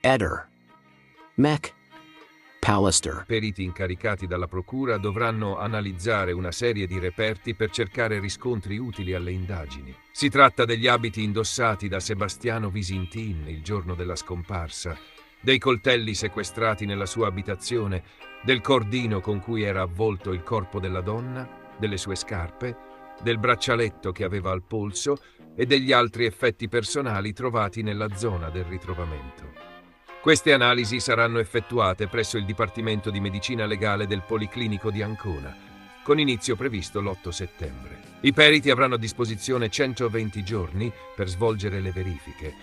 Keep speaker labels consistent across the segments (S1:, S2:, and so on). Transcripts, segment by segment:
S1: Eder, Mech, Pallister.
S2: Periti incaricati dalla procura dovranno analizzare una serie di reperti per cercare riscontri utili alle indagini. Si tratta degli abiti indossati da Sebastiano Visintin il giorno della scomparsa, dei coltelli sequestrati nella sua abitazione, del cordino con cui era avvolto il corpo della donna, delle sue scarpe, del braccialetto che aveva al polso e degli altri effetti personali trovati nella zona del ritrovamento. Queste analisi saranno effettuate presso il Dipartimento di Medicina Legale del Policlinico di Ancona, con inizio previsto l'8 settembre. I periti avranno a disposizione 120 giorni per svolgere le verifiche,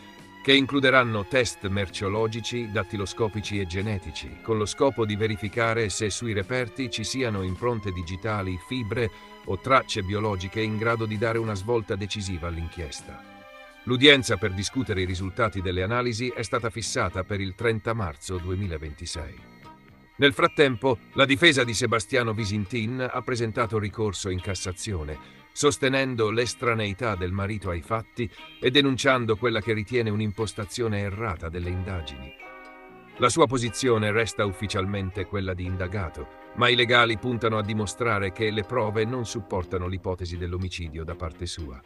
S2: che includeranno test merceologici, dattiloscopici e genetici, con lo scopo di verificare se sui reperti ci siano impronte digitali, fibre o tracce biologiche in grado di dare una svolta decisiva all'inchiesta. L'udienza per discutere i risultati delle analisi è stata fissata per il 30 marzo 2026. Nel frattempo, la difesa di Sebastiano Visintin ha presentato ricorso in Cassazione, sostenendo l'estraneità del marito ai fatti e denunciando quella che ritiene un'impostazione errata delle indagini. La sua posizione resta ufficialmente quella di indagato, ma i legali puntano a dimostrare che le prove non supportano l'ipotesi dell'omicidio da parte sua.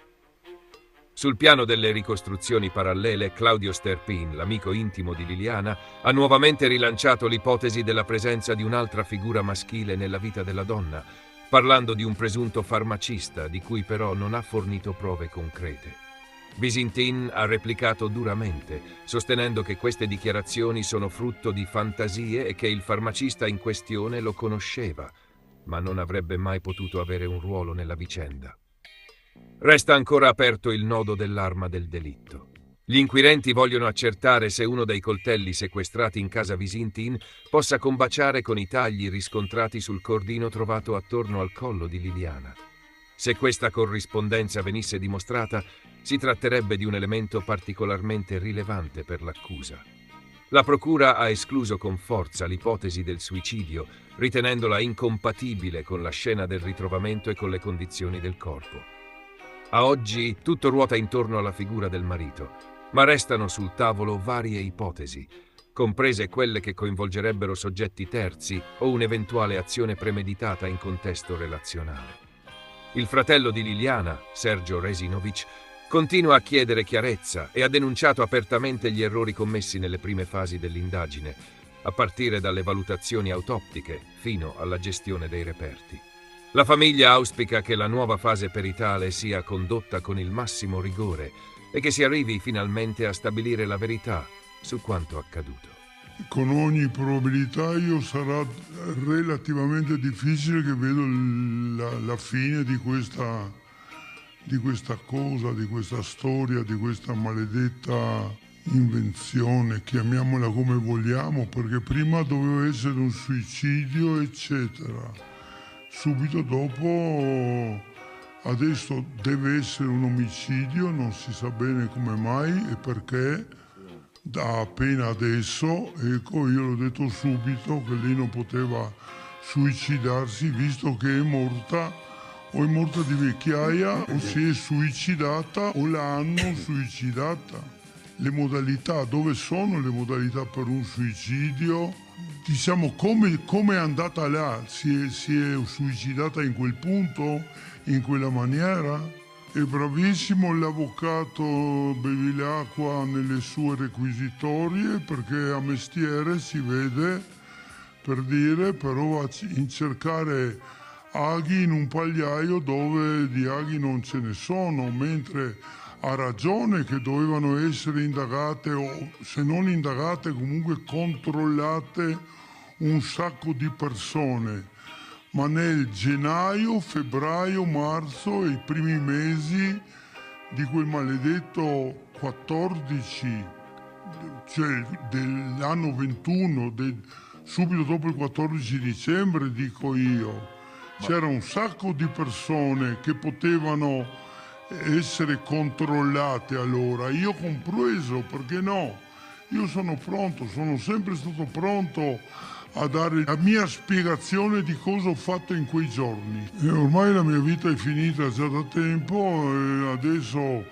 S2: Sul piano delle ricostruzioni parallele, Claudio Sterpin, l'amico intimo di Liliana, ha nuovamente rilanciato l'ipotesi della presenza di un'altra figura maschile nella vita della donna, parlando di un presunto farmacista di cui però non ha fornito prove concrete. Visintin ha replicato duramente, sostenendo che queste dichiarazioni sono frutto di fantasie e che il farmacista in questione lo conosceva, ma non avrebbe mai potuto avere un ruolo nella vicenda. Resta ancora aperto il nodo dell'arma del delitto. Gli inquirenti vogliono accertare se uno dei coltelli sequestrati in casa Visintin possa combaciare con i tagli riscontrati sul cordino trovato attorno al collo di Liliana. Se questa corrispondenza venisse dimostrata, si tratterebbe di un elemento particolarmente rilevante per l'accusa. La procura ha escluso con forza l'ipotesi del suicidio, ritenendola incompatibile con la scena del ritrovamento e con le condizioni del corpo. A oggi tutto ruota intorno alla figura del marito, ma restano sul tavolo varie ipotesi, comprese quelle che coinvolgerebbero soggetti terzi o un'eventuale azione premeditata in contesto relazionale. Il fratello di Liliana, Sergio Resinovic, continua a chiedere chiarezza e ha denunciato apertamente gli errori commessi nelle prime fasi dell'indagine, a partire dalle valutazioni autoptiche fino alla gestione dei reperti. La famiglia auspica che la nuova fase peritale sia condotta con il massimo rigore e che si arrivi finalmente a stabilire la verità su quanto accaduto.
S3: Con ogni probabilità sarà relativamente difficile che vedo la fine di questa cosa, di questa storia, di questa maledetta invenzione, chiamiamola come vogliamo, perché prima doveva essere un suicidio, eccetera. Subito dopo, adesso deve essere un omicidio, non si sa bene come mai e perché, da appena adesso, ecco, io l'ho detto subito che lei non poteva suicidarsi visto che è morta, o è morta di vecchiaia, o si è suicidata o l'hanno suicidata. Le modalità, dove sono le modalità per un suicidio? Diciamo come è andata là, si è suicidata in quel punto, in quella maniera. È bravissimo l'avvocato Bevilacqua nelle sue requisitorie perché a mestiere si vede, per dire, però a cercare aghi in un pagliaio dove di aghi non ce ne sono, mentre ha ragione che dovevano essere indagate o se non indagate comunque controllate un sacco di persone, ma nel gennaio, febbraio, marzo e i primi mesi di quel maledetto 14, cioè dell'anno 21, subito dopo il 14 dicembre dico io, c'era un sacco di persone che potevano essere controllate allora, io compreso, perché no? Io sono pronto, sono sempre stato pronto a dare la mia spiegazione di cosa ho fatto in quei giorni. E ormai la mia vita è finita già da tempo e adesso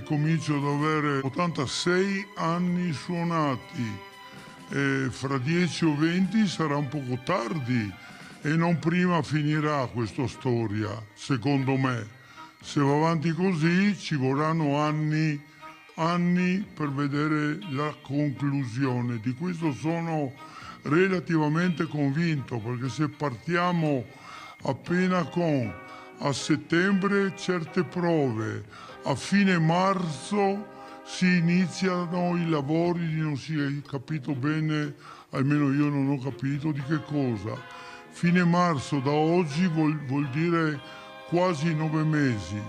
S3: comincio ad avere 86 anni suonati. fra 10 o 20 sarà un poco tardi e non prima finirà questa storia, secondo me. Se va avanti così ci vorranno anni per vedere la conclusione. Di questo sono relativamente convinto, perché se partiamo appena con a settembre certe prove, a fine marzo si iniziano i lavori, non si è capito bene, almeno io non ho capito di che cosa. Fine marzo da oggi vuol dire quasi 9 mesi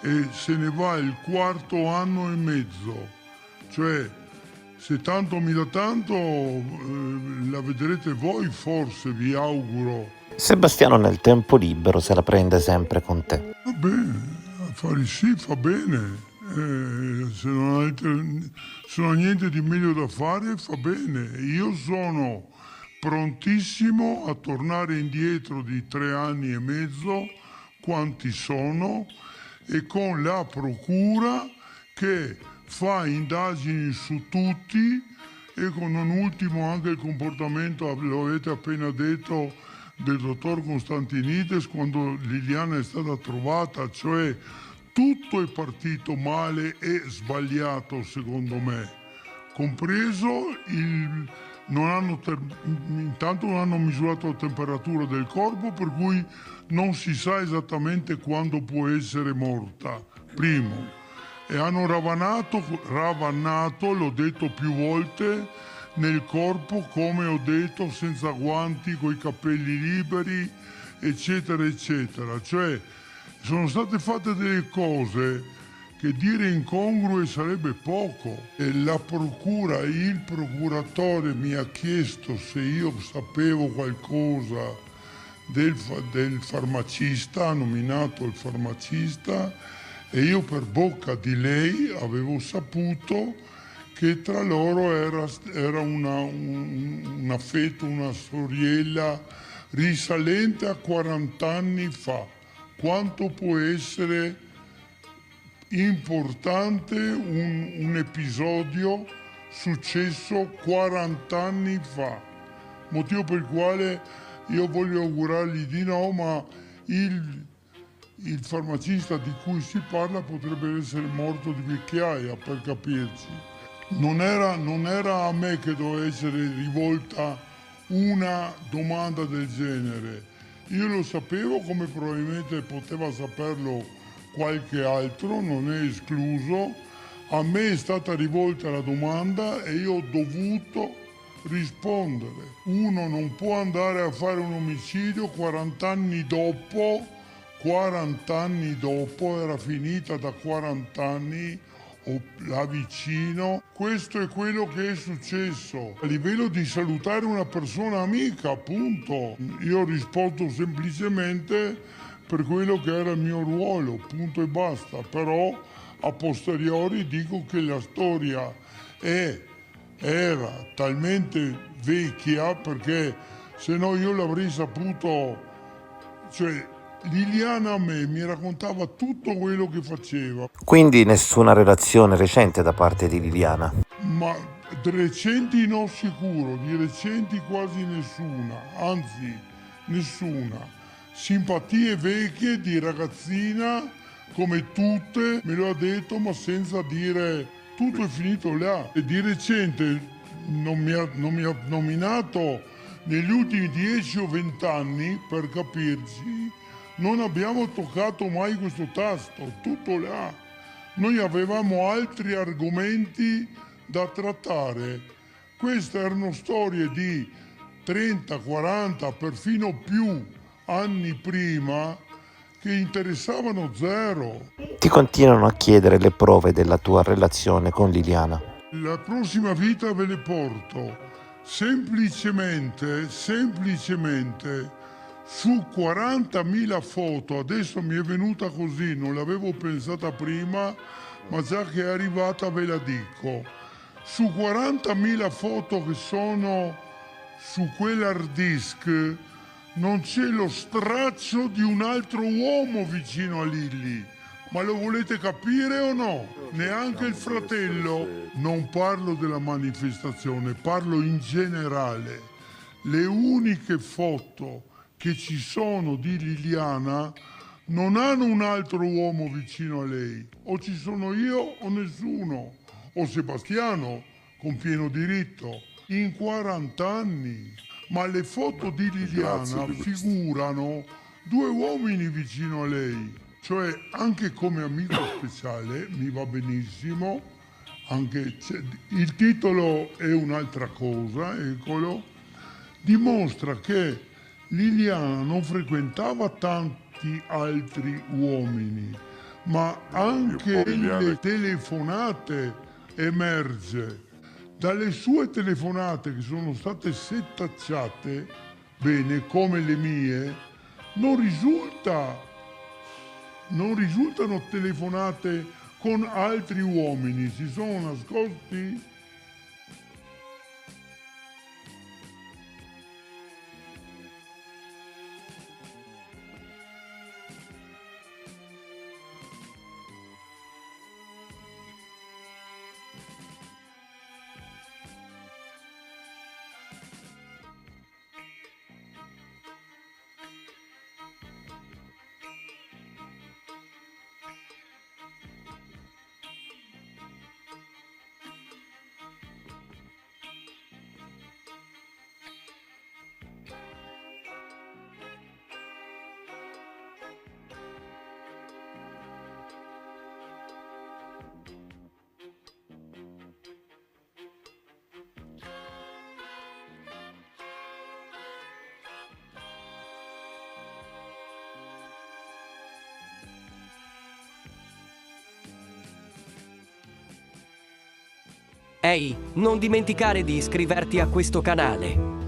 S3: e se ne va il quarto anno e mezzo. Cioè, se tanto mi dà tanto, la vedrete voi forse, vi auguro.
S4: Sebastiano nel tempo libero se la prende sempre con te.
S3: Va bene, affari sì, fa bene. Se non ha niente di meglio da fare, fa bene. Io sono prontissimo a tornare indietro di 3 anni e mezzo, quanti sono, e con la procura che fa indagini su tutti e con non ultimo anche il comportamento, lo avete appena detto, del dottor Constantinides quando Liliana è stata trovata, cioè tutto è partito male e sbagliato secondo me, compreso intanto non hanno misurato la temperatura del corpo, per cui non si sa esattamente quando può essere morta, primo. E hanno ravanato, l'ho detto più volte, nel corpo, come ho detto, senza guanti, coi capelli liberi, eccetera, eccetera. Cioè, sono state fatte delle cose che dire incongrue sarebbe poco. E la procura, il procuratore mi ha chiesto se io sapevo qualcosa del farmacista, ha nominato il farmacista, e io per bocca di lei avevo saputo che tra loro era una fetta, una storiella risalente a 40 anni fa. Quanto può essere importante un episodio successo 40 anni fa, motivo per il quale io voglio augurargli di no, ma il farmacista di cui si parla potrebbe essere morto di vecchiaia, per capirci. Non era a me che doveva essere rivolta una domanda del genere. Io lo sapevo, come probabilmente poteva saperlo qualche altro, non è escluso. A me è stata rivolta la domanda e io ho dovuto rispondere. Uno non può andare a fare un omicidio 40 anni dopo, era finita da 40 anni o là vicino. Questo è quello che è successo. A livello di salutare una persona amica, appunto, io ho risposto semplicemente per quello che era il mio ruolo, punto e basta. Però a posteriori dico che la storia era talmente vecchia, perché se no io l'avrei saputo, cioè Liliana a me mi raccontava tutto quello che faceva.
S4: Quindi nessuna relazione recente da parte di Liliana.
S3: Ma di recenti no sicuro, di recenti quasi nessuna, anzi nessuna. Simpatie vecchie di ragazzina, come tutte, me lo ha detto, ma senza dire tutto è finito là. E di recente non mi ha nominato negli ultimi 10 o 20 anni, per capirci, non abbiamo toccato mai questo tasto, tutto là. Noi avevamo altri argomenti da trattare. Queste erano storie di 30, 40, perfino più anni prima, che interessavano zero.
S4: Ti continuano a chiedere le prove della tua relazione con Liliana.
S3: La prossima vita ve le porto. Semplicemente, su 40.000 foto, adesso mi è venuta così, non l'avevo pensata prima, ma già che è arrivata ve la dico. Su 40.000 foto che sono su quell'hard disk non c'è lo straccio di un altro uomo vicino a Lilli. Ma lo volete capire o no? Neanche il fratello. Non parlo della manifestazione, parlo in generale. Le uniche foto che ci sono di Liliana non hanno un altro uomo vicino a lei. O ci sono io o nessuno. O Sebastiano, con pieno diritto. In 40 anni. Ma le foto di Liliana figurano 2 uomini vicino a lei. Cioè, anche come amico speciale mi va benissimo, anche il titolo è un'altra cosa, eccolo, dimostra che Liliana non frequentava tanti altri uomini, ma anche le telefonate emerge. Dalle sue telefonate che sono state setacciate, bene, come le mie, non risultano telefonate con altri uomini, si sono nascosti.
S5: Ehi, non dimenticare di iscriverti a questo canale.